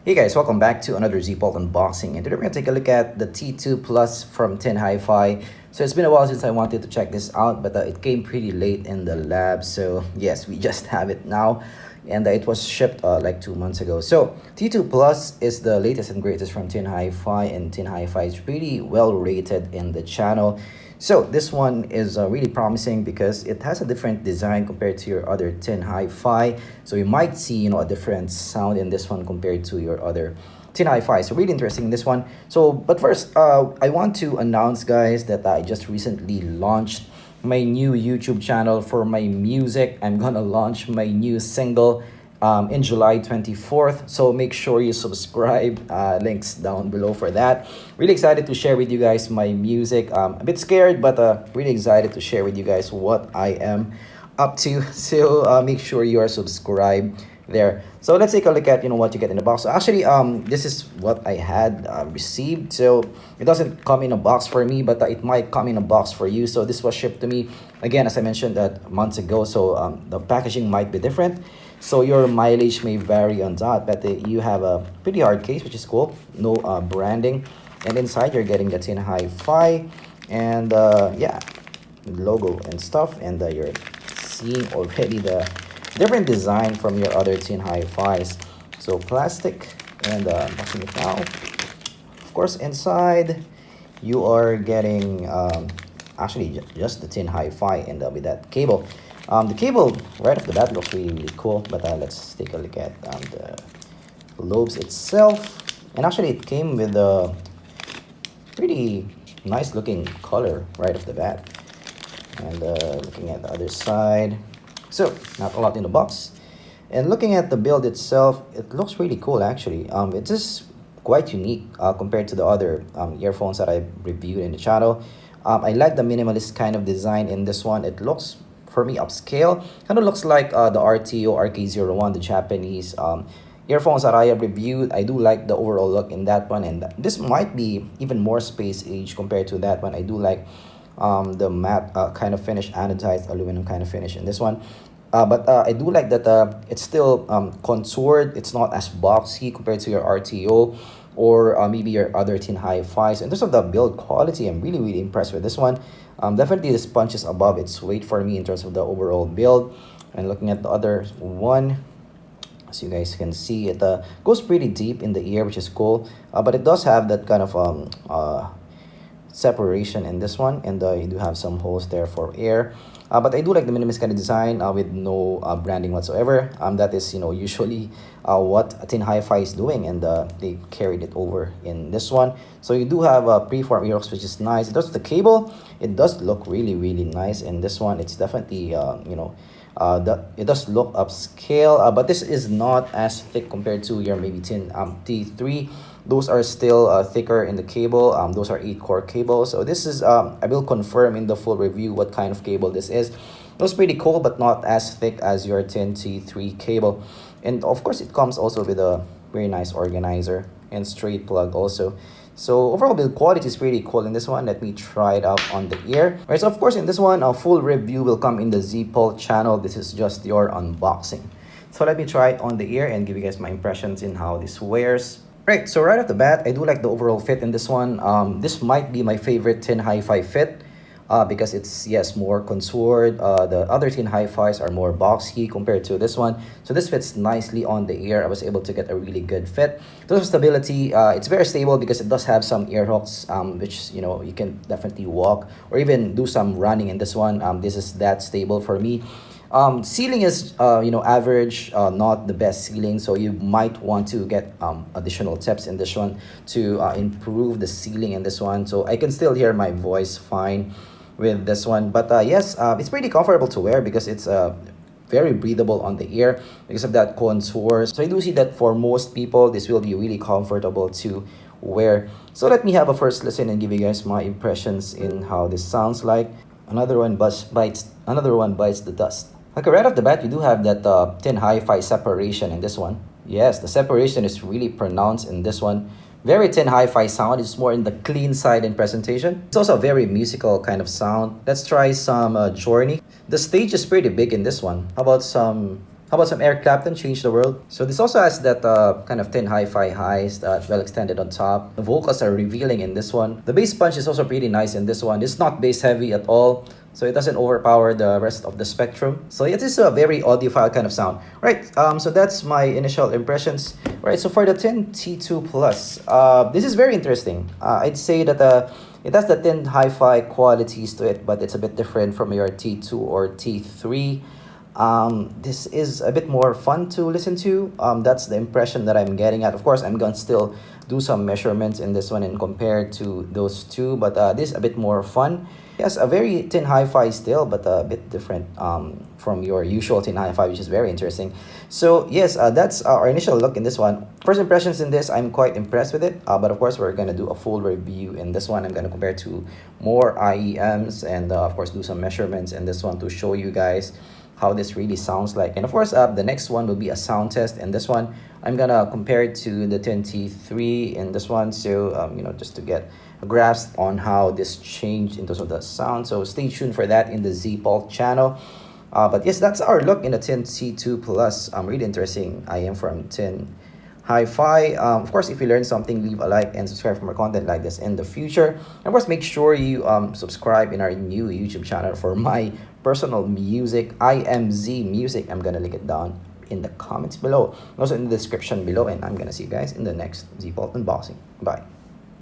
Hey guys, welcome back to another Z-Bolt unboxing, and today we're gonna take a look at the T2 Plus from Tinhifi. So it's been a while since I wanted to check this out, but it came pretty late in the lab. So yes, we just have it now, and it was shipped like 2 months ago. So T2 Plus is the latest and greatest from Tinhifi, and Tinhifi is pretty well rated in the channel. So this one is really promising because it has a different design compared to your other tin hi-fi. So you might see, a different sound in this one compared to your other tin hi-fi. So really interesting in this one. So, but first, I want to announce, guys, that I just recently launched my new YouTube channel for my music. I'm gonna launch my new single in July 24th. So make sure you subscribe. Links down below for that. Really excited to share with you guys my music. A bit scared, but really excited to share with you guys what I am up to. So make sure you are subscribed there. So let's take a look at what you get in the box. So actually, this is what I had received. So it doesn't come in a box for me, but it might come in a box for you. So this was shipped to me again, as I mentioned, months ago. So the packaging might be different. So your mileage may vary on that, but you have a pretty hard case, which is cool. No branding, and inside you're getting the tin hi-fi, and yeah, logo and stuff, and you're seeing already the different design from your other tin hi-fis. So plastic, and unboxing it now. Of course, inside you are getting actually just the tin hi-fi, and with that cable. The cable right off the bat looks really cool, but let's take a look at the lobes itself. And actually it came with a pretty nice looking color right off the bat. And looking at the other side, so not a lot in the box. And looking at the build itself, it looks really cool actually. It is quite unique compared to the other earphones that I reviewed in the channel. I like the minimalist kind of design in this one. It looks, for me, upscale. Kind of looks like the RTO RK01, the Japanese earphones that I have reviewed. I do like the overall look in that one, and this might be even more space age compared to that one. I do like the matte kind of finish, anodized aluminum kind of finish in this one. But I do like that it's still contoured. It's not as boxy compared to your RTO or maybe your other tin hi-fis. In terms of the build quality, I'm really impressed with this one. Definitely this punches above its weight for me in terms of the overall build. And looking at the other one, as you guys can see, it goes pretty deep in the ear, which is cool. But it does have that kind of separation in this one, and you do have some holes there for air. But I do like the minimalist kind of design with no branding whatsoever. That is, usually what Tin Hi-Fi is doing, and they carried it over in this one. So you do have a preform earhooks, which is nice. It does the cable. It does look really nice in this one. It's definitely it does look upscale, but this is not as thick compared to your maybe tin T3. Those are still thicker in the cable. Those are 8-core cables. So this is I will confirm in the full review what kind of cable this is. It was pretty cool, but not as thick as your tin T3 cable. And of course, it comes also with a very nice organizer and straight plug also. So overall build quality is pretty cool in this one. Let me try it out on the ear. Alright, so of course in this one, a full review will come in the Z-Bolt channel. This is just your unboxing. So let me try it on the ear and give you guys my impressions in how this wears. Right, so right off the bat, I do like the overall fit in this one. This might be my favorite tin hi-fi fit because it's, yes, more contoured. The other tin hi-fis are more boxy compared to this one. So this fits nicely on the ear. I was able to get a really good fit. In terms of stability, it's very stable because it does have some ear hooks, which, you can definitely walk or even do some running in this one. This is that stable for me. Ceiling is average, not the best ceiling, so you might want to get additional tips in this one to improve the ceiling in this one. So I can still hear my voice fine with this one, but yes, it's pretty comfortable to wear because it's very breathable on the ear because of that contour. So I do see that for most people this will be really comfortable to wear. So let me have a first listen and give you guys my impressions in how this sounds like. Another one bites the dust. Okay, right off the bat, you do have that tin hi-fi separation in this one. Yes, the separation is really pronounced in this one. Very tin hi-fi sound. It's more in the clean side in presentation. It's also a very musical kind of sound. Let's try some Journey. The stage is pretty big in this one. How about some How about some Eric Clapton, Change the World? So this also has that kind of thin hi-fi highs that well extended on top. The vocals are revealing in this one. The bass punch is also pretty nice in this one. It's not bass heavy at all, so it doesn't overpower the rest of the spectrum. So it is a very audiophile kind of sound. Right, so that's my initial impressions. Right, so for the Tin T2 Plus, this is very interesting. I'd say that it has the thin hi-fi qualities to it, but it's a bit different from your T2 or T3. This is a bit more fun to listen to. That's the impression that I'm getting at. Of course, I'm gonna still do some measurements in this one and compare to those two, but this is a bit more fun. Yes, a very thin hi-fi still, but a bit different from your usual thin hi-fi, which is very interesting. So yes, that's our initial look in this one. First impressions in this, I'm quite impressed with it, but of course we're gonna do a full review in this one. I'm gonna compare to more IEMs and of course do some measurements in this one to show you guys how this really sounds like. And of course, the next one will be a sound test. And this one, I'm gonna compare it to the 10T3 in this one. So, just to get a grasp on how this changed in terms of the sound. So stay tuned for that in the ZPult channel. But yes, that's our look in the 10C2 Plus. Really interesting. I am from 10 Hi-Fi. Of course, if you learned something, leave a like and subscribe for more content like this in the future. And of course, make sure you subscribe in our new YouTube channel for my personal music, IMZ Music. I'm gonna link it down in the comments below, also in the description below, and I'm gonna see you guys in the next ZPult unboxing. Bye.